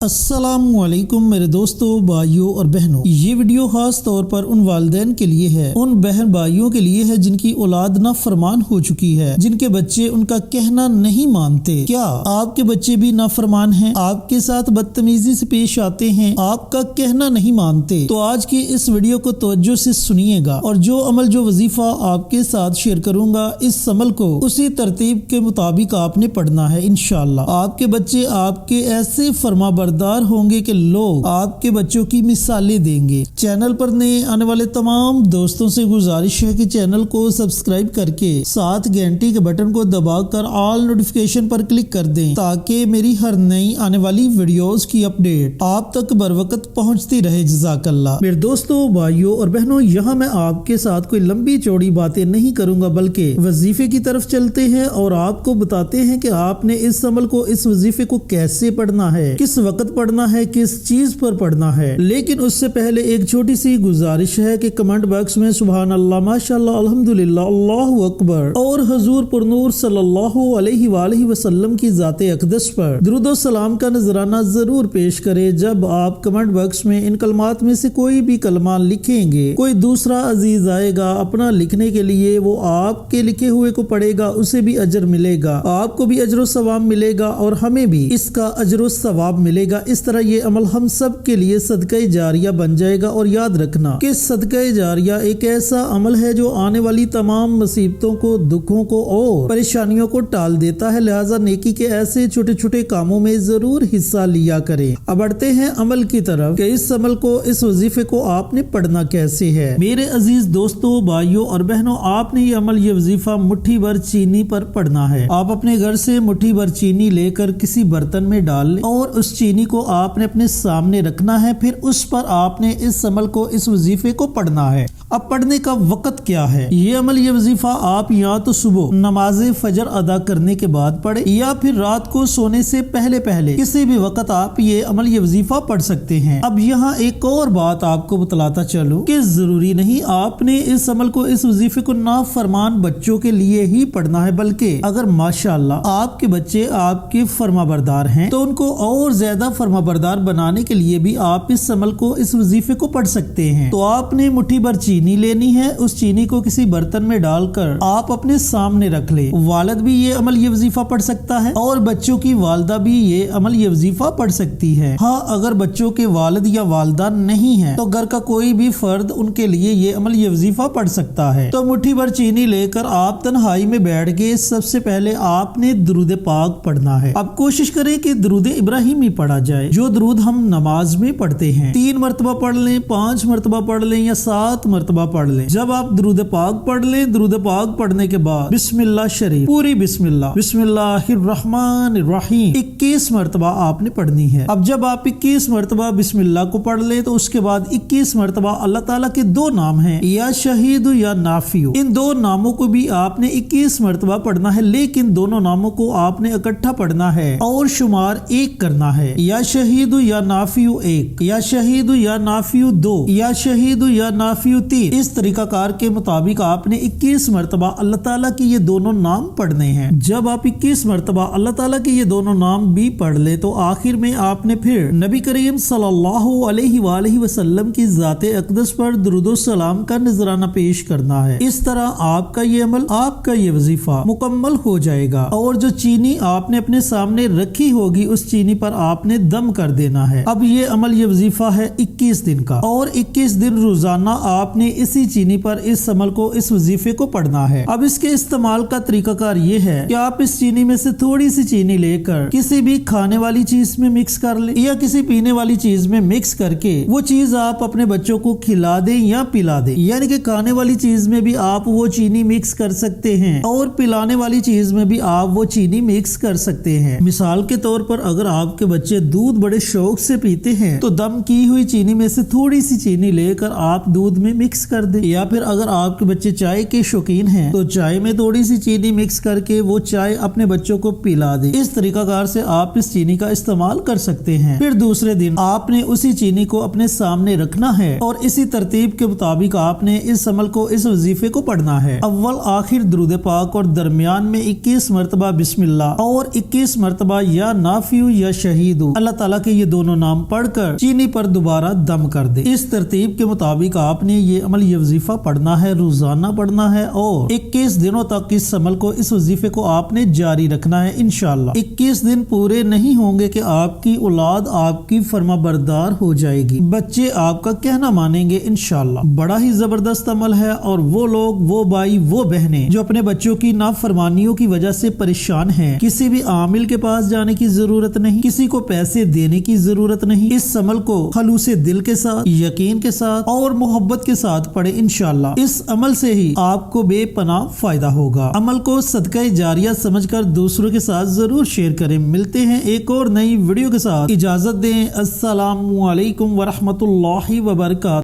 अस्सलामुअलैकुम मेरे दोस्तों, भाइयों और बहनों। ये वीडियो खास तौर पर उन वालिदैन के लिए है, उन बहन भाइयों के लिए है जिनकी औलाद नाफरमान हो चुकी है, जिनके बच्चे उनका कहना नहीं मानते। क्या आपके बच्चे भी नाफरमान हैं? आपके साथ बदतमीजी से पेश आते हैं, आपका कहना नहीं मानते? तो आज की इस वीडियो को तवज्जो से सुनिएगा और जो अमल जो वजीफा आपके साथ शेयर करूंगा, इस अमल को उसी तरतीब के मुताबिक आपने पढ़ना है। इंशाअल्लाह आपके बच्चे आपके ऐसे फरमाबरदार होंगे कि लोग आपके बच्चों की मिसालें देंगे। चैनल पर नए आने वाले तमाम दोस्तों से गुजारिश है कि चैनल को सब्सक्राइब करके साथ घंटी के बटन को दबाकर ऑल नोटिफिकेशन पर क्लिक कर दें, ताकि मेरी हर नई आने वाली वीडियोस की अपडेट आप तक बर वक्त पहुंचती रहे। जज़ाकल्लाह। मेरे दोस्तों, भाइयों और बहनों, यहाँ मैं आपके साथ कोई लंबी चौड़ी बातें नहीं करूंगा, बल्कि वजीफे की तरफ चलते हैं और आपको बताते हैं कि आपने इस अमल को, इस वजीफे को कैसे पढ़ना है, किस वक्त पढ़ना है, किस चीज पर पढ़ना है। लेकिन उससे पहले एक छोटी सी गुजारिश है कि कमेंट बॉक्स में सुभान अल्लाह, माशाअल्लाह, अल्हम्दुलिल्लाह, अल्लाहु अकबर और हुजूर पुरनूर सल्लल्लाहु अलैहि वसल्लम की जाते अक़दस पर दुरूद और सलाम का नजराना जरूर पेश करें। जब आप कमेंट बॉक्स में इन कलमात में से कोई भी कलमा लिखेंगे, कोई दूसरा अजीज आएगा अपना लिखने के लिए, वो आपके लिखे हुए को पढ़ेगा, उसे भी अजर मिलेगा, आपको भी अजर सवाब मिलेगा और हमें भी इसका अजर सवाब मिलेगा। इस तरह ये अमल हम सब के लिए सदक़े जारिया बन जाएगा। और याद रखना कि सदक़े जारिया एक ऐसा अमल है जो आने वाली तमाम मुसीबतों को, दुखों को और परेशानियों को टाल देता है। लिहाजा नेकी के ऐसे छोटे छोटे कामों में जरूर हिस्सा लिया करें। अब बढ़ते हैं अमल की तरफ कि इस अमल को, इस वजीफे को आपने पढ़ना कैसे है। मेरे अजीज दोस्तों, भाइयों और बहनों, आपने ये अमल, ये वजीफा मुट्ठी भर चीनी पर पढ़ना है। आप अपने घर से मुट्ठी भर चीनी लेकर किसी बर्तन में डाल लें और उस चीनी को आपने अपने सामने रखना है। फिर उस पर आपने इस अमल को, इस वजीफे को पढ़ना है। अब पढ़ने का वक्त क्या है? ये अमल, ये वजीफा आप या तो सुबह नमाज फजर अदा करने के बाद पढ़े या फिर रात को सोने से पहले पहले किसी भी वक्त आप ये अमल, ये वजीफा पढ़ सकते हैं। अब यहाँ एक और बात आपको बतलाता चलूं कि जरूरी नहीं आपने इस अमल को, इस वजीफे को नाफरमान बच्चों के लिए ही पढ़ना है, बल्कि अगर माशाअल्लाह आपके बच्चे आपके फरमाबरदार हैं तो उनको और ज्यादा फरमाबरदार बनाने के लिए भी आप इस अमल को, इस वजीफे को पढ़ सकते हैं। तो आपने मुट्ठी भर चीनी लेनी है, उस चीनी को किसी बर्तन में डालकर आप अपने सामने रख ले। वालिद भी ये अमल, ये वजीफा पढ़ सकता है और बच्चों की वालदा भी ये अमल, ये वजीफा पढ़ सकती है। हाँ, अगर बच्चों के वालिद या वालदा नहीं है तो घर का कोई भी फर्द उनके लिए ये अमल, ये वजीफा पढ़ सकता है। तो मुट्ठी भर चीनी लेकर आप तन्हाई में बैठ के सबसे पहले आपने दुरूद पाक पढ़ना है। अब कोशिश करें कि दुरूद इब्राहिमी पढ़ा जाए, जो दुरूद हम नमाज में पढ़ते हैं। 3 मरतबा पढ़ लें, 5 मरतबा पढ़ लें या 7 मरतबा पढ़ लें। जब आप दुरूद पाक पढ़ लें, दुरूद पाक पढ़ने के बाद बिस्मिल्लाह शरीफ, पूरी बिस्मिल्लाह, बिस्मिल्लाहिर्रहमानिर्रहीम 21 मरतबा आपने पढ़नी है। अब जब आप 21 मरतबा बिस्मिल्लाह को पढ़ लें तो उसके बाद 21 मरतबा अल्लाह ताला के 2 नाम हैं, या शहीद या नाफियो। इन 2 नामों को भी आपने 21 मरतबा पढ़ना है, लेकिन दोनों नामों को आपने इकट्ठा पढ़ना है और शुमार 1 करना है। या शहीद या नाफियु 1, या शहीद या नाफियु 2, या शहीद या नाफियु 3। इस तरीकाकार के मुताबिक आपने 21 मरतबा अल्लाह ताला के ये दोनों नाम पढ़ने हैं। जब आप 21 मरतबा अल्लाह ताला के ये दोनों नाम भी पढ़ ले तो आखिर में आपने फिर नबी करीम सल्लल्लाहु अलैहि वसल्लम की जाते अक़दस पर दुरूद और सलाम का नजराना पेश करना है। इस तरह आपका ये अमल, आपका ये वजीफा मुकम्मल हो जाएगा। और जो चीनी आपने अपने सामने रखी होगी, उस चीनी पर आपने दम कर देना है। अब ये अमल, ये वजीफा है 21 दिन का और 21 दिन रोजाना आपने इसी चीनी पर इस अमल को, इस वजीफे को पढ़ना है। अब इसके इस्तेमाल का तरीकाकार ये है कि आप इस चीनी में से थोड़ी सी चीनी लेकर किसी भी खाने वाली चीज में मिक्स कर ले या किसी पीने वाली चीज में मिक्स करके वो चीज आप अपने बच्चों को खिला दें या पिला दें। यानी कि खाने वाली चीज में भी आप वो चीनी मिक्स कर सकते हैं और पिलाने वाली चीज में भी आप वो चीनी मिक्स कर सकते हैं। मिसाल के तौर पर अगर आपके बच्चे दूध बड़े शौक से पीते हैं तो दम की हुई चीनी में से थोड़ी सी चीनी लेकर आप दूध में मिक्स कर दें। या फिर अगर आपके बच्चे चाय के शौकीन हैं तो चाय में थोड़ी सी चीनी मिक्स करके वो चाय अपने बच्चों को पिला दें। इस तरीकाकार से आप इस चीनी का इस्तेमाल कर सकते हैं। फिर दूसरे दिन आपने उसी चीनी को अपने सामने रखना है और इसी तरतीब के मुताबिक आपने इस अमल को, इस वजीफे को पढ़ना है। अव्वल आखिर दुरूद पाक और दरमियान में 21 मरतबा बिस्मिल्लाह और 21 मरतबा या नाफियु या शहीदु اللہ تعالیٰ کے یہ دونوں نام پڑھ کر چینی پر دوبارہ دم کر دے۔ اس ترتیب کے مطابق آپ نے یہ عمل، یہ وظیفہ پڑھنا ہے، روزانہ پڑھنا ہے اور 21 دنوں تک اس عمل کو، اس وظیفے کو آپ نے جاری رکھنا ہے انشاءاللہ۔ 21 دن پورے نہیں ہوں گے کہ آپ کی اولاد آپ کی فرما بردار ہو جائے گی، بچے آپ کا کہنا مانیں گے انشاءاللہ۔ بڑا ہی زبردست عمل ہے اور وہ لوگ، وہ بھائی، وہ بہنیں جو اپنے بچوں کی نافرمانیوں کی وجہ سے پریشان ہیں، کسی بھی عامل کے پاس جانے کی ضرورت نہیں، کسی کو پیسے دینے کی ضرورت نہیں۔ اس عمل کو خلوص دل کے ساتھ، یقین کے ساتھ اور محبت کے ساتھ پڑھیں انشاءاللہ۔ اس عمل سے ہی آپ کو بے پناہ فائدہ ہوگا۔ عمل کو صدقہ جاریہ سمجھ کر دوسروں کے ساتھ ضرور شیئر کریں۔ ملتے ہیں ایک اور نئی ویڈیو کے ساتھ، اجازت دیں۔ السلام علیکم ورحمۃ اللہ وبرکاتہ۔